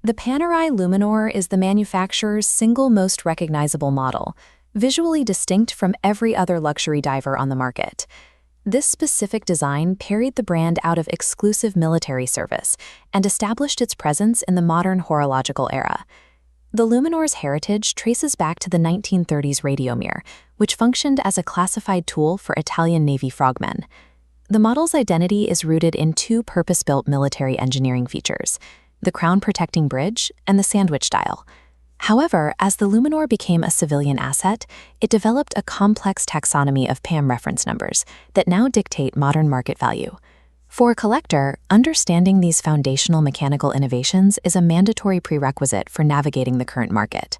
The Panerai Luminor is the manufacturer's single most recognizable model, visually distinct from every other luxury diver on the market. This specific design parried the brand out of exclusive military service and established its presence in the modern horological era. The Luminor's heritage traces back to the 1930s Radiomir, which functioned as a classified tool for Italian Navy frogmen. The model's identity is rooted in two purpose-built military engineering features: the crown protecting bridge and the sandwich dial. However, as the Luminor became a civilian asset, it developed a complex taxonomy of PAM reference numbers that now dictate modern market value. For a collector, understanding these foundational mechanical innovations is a mandatory prerequisite for navigating the current market.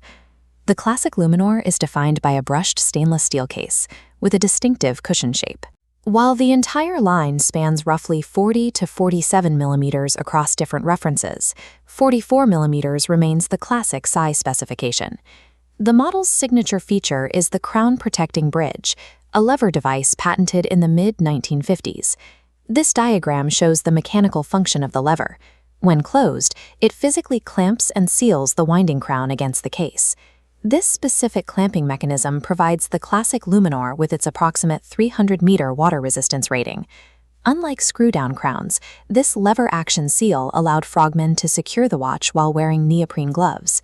The classic Luminor is defined by a brushed stainless steel case with a distinctive cushion shape. While the entire line spans roughly 40 to 47 millimeters across different references, 44 millimeters remains the classic size specification. The model's signature feature is the crown protecting bridge, a lever device patented in the mid-1950s. This diagram shows the mechanical function of the lever. When closed, it physically clamps and seals the winding crown against the case. This specific clamping mechanism provides the classic Luminor with its approximate 300-meter water resistance rating. Unlike screw-down crowns, this lever-action seal allowed frogmen to secure the watch while wearing neoprene gloves.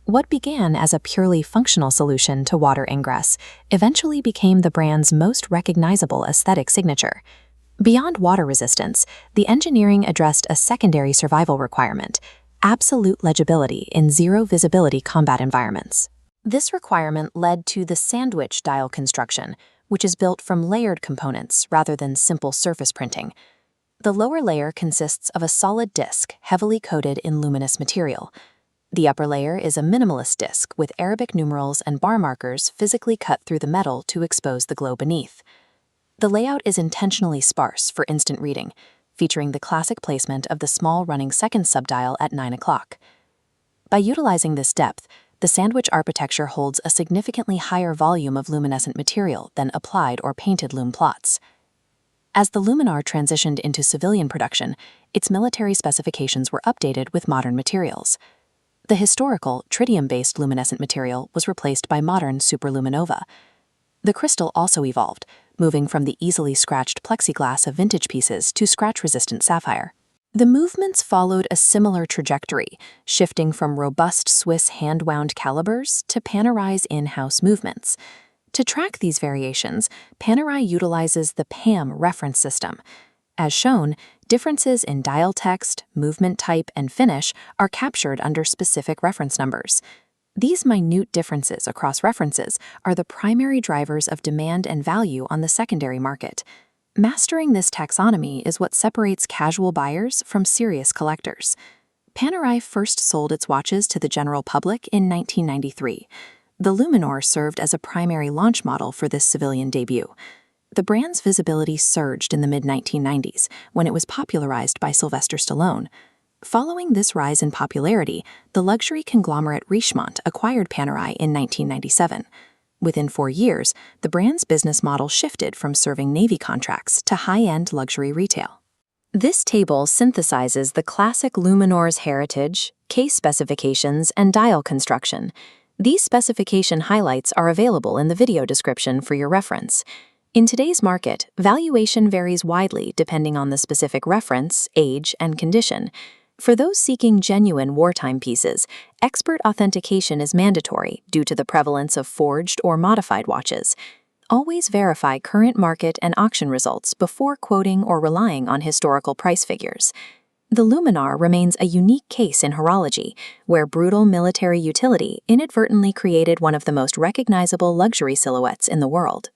What began as a purely functional solution to water ingress eventually became the brand's most recognizable aesthetic signature. Beyond water resistance, the engineering addressed a secondary survival requirement: absolute legibility in zero-visibility combat environments. This requirement led to the sandwich dial construction, which is built from layered components rather than simple surface printing. The lower layer consists of a solid disc heavily coated in luminous material. The upper layer is a minimalist disc with Arabic numerals and bar markers physically cut through the metal to expose the glow beneath. The layout is intentionally sparse for instant reading, featuring the classic placement of the small running second subdial at 9 o'clock. By utilizing this depth, the sandwich architecture holds a significantly higher volume of luminescent material than applied or painted lume plots. As the Luminor transitioned into civilian production, its military specifications were updated with modern materials. The historical, tritium-based luminescent material was replaced by modern superluminova. The crystal also evolved, moving from the easily scratched plexiglass of vintage pieces to scratch-resistant sapphire. The movements followed a similar trajectory, shifting from robust Swiss hand-wound calibers to Panerai's in-house movements. To track these variations, Panerai utilizes the PAM reference system. As shown, differences in dial text, movement type, and finish are captured under specific reference numbers. These minute differences across references are the primary drivers of demand and value on the secondary market. Mastering this taxonomy is what separates casual buyers from serious collectors. Panerai first sold its watches to the general public in 1993. The Luminor served as a primary launch model for this civilian debut. The brand's visibility surged in the mid-1990s when it was popularized by Sylvester Stallone. Following this rise in popularity, the luxury conglomerate Richemont acquired Panerai in 1997. Within 4 years, the brand's business model shifted from serving Navy contracts to high-end luxury retail. This table synthesizes the classic Luminor's heritage, case specifications, and dial construction. These specification highlights are available in the video description for your reference. In today's market, valuation varies widely depending on the specific reference, age, and condition. For those seeking genuine wartime pieces, expert authentication is mandatory due to the prevalence of forged or modified watches. Always verify current market and auction results before quoting or relying on historical price figures. The Luminor remains a unique case in horology, where brutal military utility inadvertently created one of the most recognizable luxury silhouettes in the world.